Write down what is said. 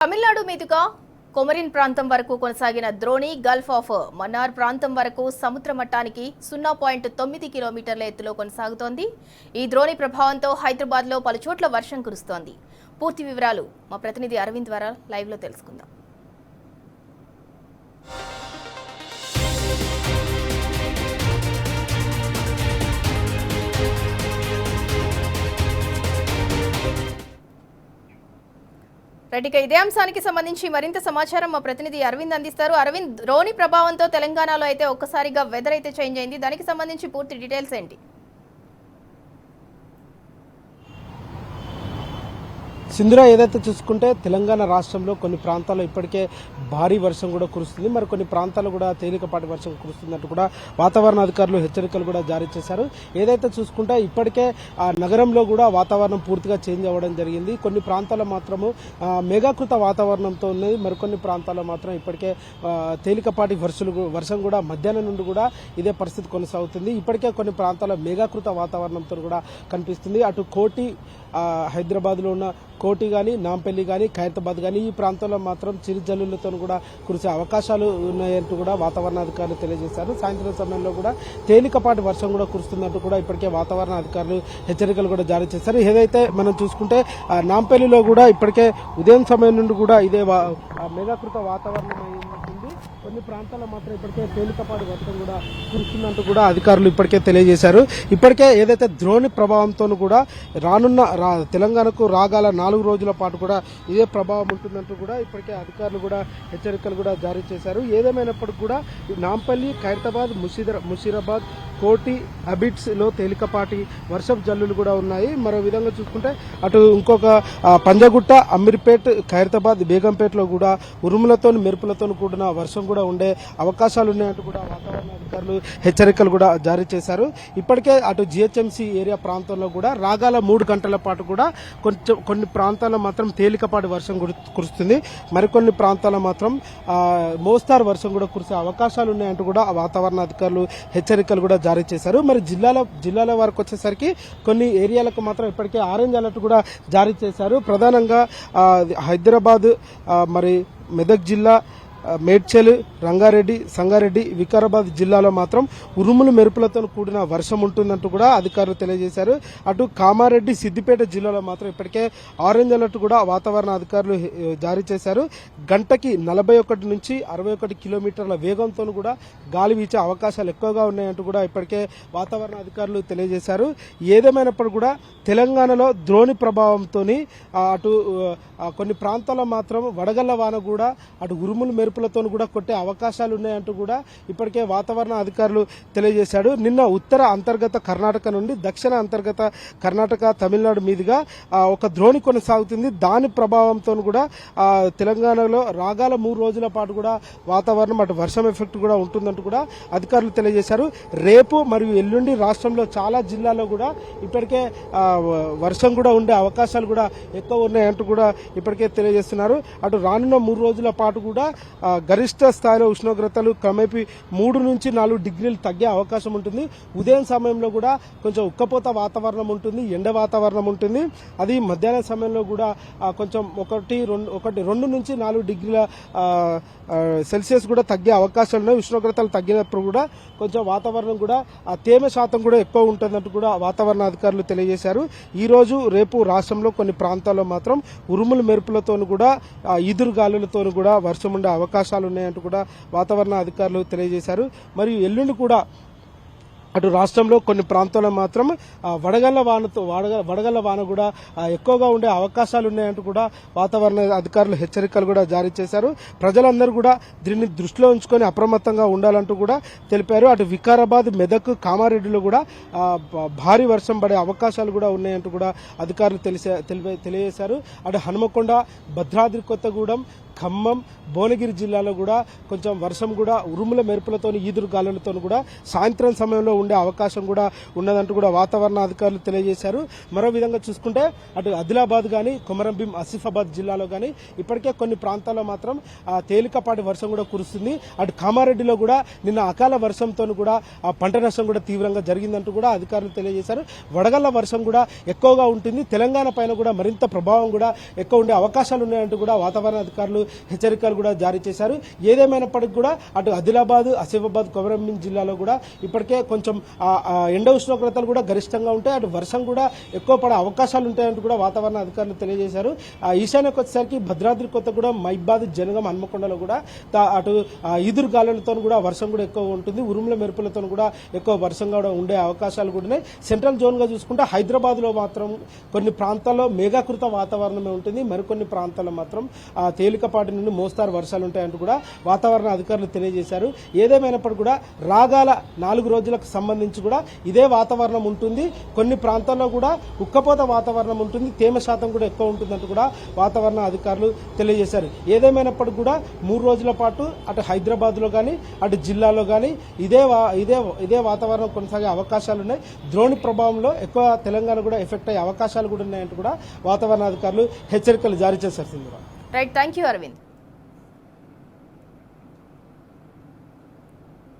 తమిళనాడు మీదుగా కొమరిన్ ప్రాంతం వరకు కొనసాగిన ద్రోణి గల్ఫ్ ఆఫ్ మన్నార్ ప్రాంతం వరకు సముద్ర మట్టానికి 0.9 కిలోమీటర్ల ఎత్తులో కొనసాగుతోంది. ఈ ద్రోణి ప్రభావంతో హైదరాబాద్లో పలుచోట్ల వర్షం కురుస్తోంది. పూర్తి వివరాలు మా ప్రతినిధి అరవింద్ ద్వారా లైవ్లో తెలుసుకుందాం. రైట్, ఇదే అంశానికి సంబంధించి మరింత సమాచారం మా ప్రతినిధి అరవింద్ అందిస్తారు. అరవింద్, ద్రోణి ప్రభావంతో తెలంగాణలో అయితే ఒక్కసారిగా వెదర్ అయితే చేంజ్ అయింది. దానికి సంబంధించి పూర్తి డీటెయిల్స్ ఏంటి? సింధురా, ఏదైతే చూసుకుంటే తెలంగాణ రాష్ట్రంలో కొన్ని ప్రాంతాల్లో ఇప్పటికే భారీ వర్షం కూడా కురుస్తుంది, మరి కొన్ని ప్రాంతాల్లో కూడా తేలికపాటి వర్షం కురుస్తున్నట్టు కూడా వాతావరణ అధికారులు హెచ్చరికలు కూడా జారీ చేశారు. ఏదైతే చూసుకుంటే ఇప్పటికే ఆ నగరంలో కూడా వాతావరణం పూర్తిగా చేంజ్ అవ్వడం జరిగింది. కొన్ని ప్రాంతాల్లో మాత్రము మేఘాకృత వాతావరణంతో ఉన్నది, మరికొన్ని ప్రాంతాల్లో మాత్రం ఇప్పటికే తేలికపాటి వర్షం కూడా మధ్యాహ్నం నుండి కూడా ఇదే పరిస్థితి కొనసాగుతుంది. ఇప్పటికే కొన్ని ప్రాంతాల్లో మేఘాకృత వాతావరణంతో కూడా కనిపిస్తుంది. అటు కోటి, హైదరాబాద్లో ఉన్న కోటి కానీ, నాంపల్లి కానీ, ఖైరతాబాద్ కానీ ఈ ప్రాంతంలో మాత్రం చిరుజల్లులతో కూడా కురిసే అవకాశాలు ఉన్నాయంటూ కూడా వాతావరణ అధికారులు తెలియజేశారు. సాయంత్రం సమయంలో కూడా తేలికపాటి వర్షం కూడా కురుస్తున్నట్టు కూడా ఇప్పటికే వాతావరణ అధికారులు హెచ్చరికలు కూడా జారీ చేశారు. ఏదైతే మనం చూసుకుంటే నాంపల్లిలో కూడా ఇప్పటికే ఉదయం సమయం నుండి కూడా ఇదే మేఘాకృత వాతావరణం ఉంటుంది. కొన్ని ప్రాంతాల్లో మాత్రం ఇప్పటికే తేలికపాటి వర్షం కూడా కురుస్తున్నట్టు కూడా అధికారులు ఇప్పటికే తెలియజేశారు. ఇప్పటికే ఏదైతే ద్రోణి ప్రభావంతో కూడా రానున్న తెలంగాణకు రాగల 4 రోజుల పాటు కూడా ఇదే ప్రభావం ఉంటుందంటూ కూడా ఇప్పటికే అధికారులు కూడా హెచ్చరికలు కూడా జారీ చేశారు. ఏదేమైనప్పటికీ కూడా నాంపల్లి, ఖైరతాబాద్, ముషీరాబాద్, కోటి, అబిడ్స్ లో తేలికపాటి వర్షపు జల్లులు కూడా ఉన్నాయి. మరో విధంగా చూసుకుంటే అటు ఇంకొక పంజగుట్ట, అమీర్పేట్, ఖైరతాబాద్, బేగంపేటలో కూడా ఉరుములతో మెరుపులతో కూడిన వర్షం కూడా ఉండే అవకాశాలు ఉన్నాయంటూ కూడా వాతావరణ అధికారులు హెచ్చరికలు కూడా జారీ చేశారు. ఇప్పటికే అటు జిహెచ్ఎంసీ ఏరియా ప్రాంతంలో కూడా రాగల 3 గంటల పాటు కూడా కొన్ని ప్రాంతాల్లో మాత్రం తేలికపాటి వర్షం కురుస్తుంది, మరికొన్ని ప్రాంతాల్లో మాత్రం మోస్తారు వర్షం కూడా కురిసే అవకాశాలు ఉన్నాయంటూ కూడా వాతావరణ అధికారులు హెచ్చరికలు కూడా జారీ చేశారు. మరి జిల్లాల వరకు వచ్చేసరికి కొన్ని ఏరియాలకు మాత్రం ఇప్పటికే ఆరెంజ్ అలర్ట్ కూడా జారీ చేశారు. ప్రధానంగా హైదరాబాద్, మరి మెదక్ జిల్లా, మేడ్చల్, రంగారెడ్డి, సంగారెడ్డి, వికారాబాద్ జిల్లాలో మాత్రం ఉరుములు మెరుపులతో కూడిన వర్షం ఉంటుందంటూ కూడా అధికారులు తెలియజేశారు. అటు కామారెడ్డి, సిద్దిపేట జిల్లాలో మాత్రం ఇప్పటికే ఆరెంజ్ అలర్ట్ కూడా వాతావరణ అధికారులు జారీ చేశారు. గంటకి 41 నుంచి 61 కిలోమీటర్ల వేగంతో కూడా గాలి వీచే అవకాశాలు ఎక్కువగా ఉన్నాయంటూ కూడా ఇప్పటికే వాతావరణ అధికారులు తెలియజేశారు. ఏదేమైనప్పుడు కూడా తెలంగాణలో ద్రోణి ప్రభావంతో అటు కొన్ని ప్రాంతాల్లో మాత్రం వడగళ్ల వాన కూడా, అటు ఉరుములు మెరుపులతో కూడా కొట్టే అవకాశాలు ఉన్నాయంటూ కూడా ఇప్పటికే వాతావరణ అధికారులు తెలియజేశాడు. నిన్న ఉత్తర అంతర్గత కర్ణాటక నుండి దక్షిణ అంతర్గత కర్ణాటక, తమిళనాడు మీదుగా ఒక ద్రోణి కొనసాగుతుంది. దాని ప్రభావంతో కూడా తెలంగాణలో రాగాల 3 రోజుల పాటు కూడా వాతావరణం అటు వర్షం ఎఫెక్ట్ కూడా ఉంటుందంటూ కూడా అధికారులు తెలియజేశారు. రేపు మరియు ఎల్లుండి రాష్ట్రంలో చాలా జిల్లాల్లో కూడా ఇప్పటికే వర్షం కూడా ఉండే అవకాశాలు కూడా ఎక్కువ ఉన్నాయంటూ కూడా ఇప్పటికే తెలియజేస్తున్నారు. అటు రానున్న 3 రోజుల పాటు కూడా గరిష్ట స్థాయిలో ఉష్ణోగ్రతలు క్రమేపీ 3 నుంచి 4 డిగ్రీలు తగ్గే అవకాశం ఉంటుంది. ఉదయం సమయంలో కూడా కొంచెం ఉక్కపోత వాతావరణం ఉంటుంది, ఎండ వాతావరణం ఉంటుంది. అది మధ్యాహ్నం సమయంలో కూడా కొంచెం 2 నుంచి 4 డిగ్రీల సెల్సియస్ కూడా తగ్గే అవకాశాలు ఉన్నాయి. ఉష్ణోగ్రతలు తగ్గినప్పుడు కూడా కొంచెం వాతావరణం కూడా తేమ శాతం కూడా ఎక్కువ ఉంటుందంటూ కూడా వాతావరణ అధికారులు తెలియజేశారు. ఈ రోజు రేపు రాష్ట్రంలో కొన్ని ప్రాంతాల్లో మాత్రం ఉరుములు మెరుపులతో కూడా ఈదురు గాలులతో కూడా వర్షం ఉండే అవకాశాలు ఉన్నాయంటూ కూడా వాతావరణ అధికారులు తెలియజేశారు. మరియు ఎల్లుండి కూడా అటు రాష్ట్రంలో కొన్ని ప్రాంతాల్లో మాత్రం వడగళ్ల వాన కూడా ఎక్కువగా ఉండే అవకాశాలు ఉన్నాయంటూ కూడా వాతావరణ అధికారులు హెచ్చరికలు కూడా జారీ చేశారు. ప్రజలందరూ కూడా దీన్ని దృష్టిలో ఉంచుకొని అప్రమత్తంగా ఉండాలంటూ కూడా తెలిపారు. అటు వికారాబాద్, మెదక్, కామారెడ్డిలో కూడా భారీ వర్షం పడే అవకాశాలు కూడా ఉన్నాయంటూ కూడా అధికారులు తెలియజేశారు. అటు హనుమకొండ, భద్రాద్రి కొత్తగూడెం, ఖమ్మం, భువనగిరి జిల్లాలో కూడా కొంచెం వర్షం కూడా ఉరుముల మెరుపులతో ఈదురు గాలులతో కూడా సాయంత్రం సమయంలో ఉండే అవకాశం కూడా ఉన్నదంటూ కూడా వాతావరణ అధికారులు తెలియజేశారు. మరో విధంగా చూసుకుంటే అటు ఆదిలాబాద్ కానీ కొమరంభీం ఆసిఫాబాద్ జిల్లాలో కానీ ఇప్పటికే కొన్ని ప్రాంతాల్లో మాత్రం తేలికపాటి వర్షం కూడా కురుస్తుంది. అటు కామారెడ్డిలో కూడా నిన్న అకాల వర్షంతో కూడా పంట నష్టం కూడా తీవ్రంగా జరిగిందంటూ కూడా అధికారులు తెలియజేశారు. వడగళ్ల వర్షం కూడా ఎక్కువగా ఉంటుంది. తెలంగాణ పైన కూడా మరింత ప్రభావం కూడా ఎక్కువ ఉండే అవకాశాలు ఉన్నాయంటూ కూడా వాతావరణ అధికారులు హెచ్చరికలు కూడా జారీ చేశారు. ఏదేమైనప్పటికీ కూడా అటు ఆదిలాబాద్, ఆసిఫాబాద్, కొమరంభీం జిల్లాలో కూడా ఇప్పటికే కొంచెం ఎండ ఉష్ణోగ్రతలు కూడా గరిష్టంగా ఉంటాయి. అటు వర్షం కూడా ఎక్కువ పడే అవకాశాలు ఉంటాయంటూ కూడా వాతావరణ అధికారులు తెలియజేశారు. ఈశాన్యకు వచ్చేసరికి భద్రాద్రి కొత్తగూడెం, మైబాద్, జనగాం, హన్మకొండలో కూడా అటు ఈదురు గాలులతో కూడా వర్షం కూడా ఎక్కువ ఉంటుంది. ఉరుముల మెరుపులతో కూడా ఎక్కువ వర్షం కూడా ఉండే అవకాశాలు కూడా ఉన్నాయి. సెంట్రల్ జోన్ గా చూసుకుంటే హైదరాబాద్ లో మాత్రం కొన్ని ప్రాంతాల్లో మేఘాకృత వాతావరణమే ఉంటుంది. మరికొన్ని ప్రాంతాల్లో మాత్రం తేలికపాటి నుండి మోస్తారు వర్షాలు ఉంటాయంటూ కూడా వాతావరణ అధికారులు తెలియజేశారు. ఏదేమైనప్పటికీ కూడా రాగాల 4 రోజులకు సంబంధించి కూడా ఇదే వాతావరణం ఉంటుంది. కొన్ని ప్రాంతాల్లో కూడా ఉక్కపోత వాతావరణం ఉంటుంది. తేమ శాతం కూడా ఎక్కువ ఉంటుందంటూ కూడా వాతావరణ అధికారులు తెలియజేశారు. ఏదేమైనప్పటికీ కూడా 3 రోజుల పాటు అటు హైదరాబాద్ లో కానీ అటు జిల్లాలో కానీ ఇదే వాతావరణం కొనసాగే అవకాశాలు ఉన్నాయి. ద్రోణి ప్రభావంలో ఎక్కువ తెలంగాణ కూడా ఎఫెక్ట్ అయ్యే అవకాశాలు కూడా ఉన్నాయంటూ కూడా వాతావరణ అధికారులు హెచ్చరికలు జారీ చేశారు. Right, thank you Arvind.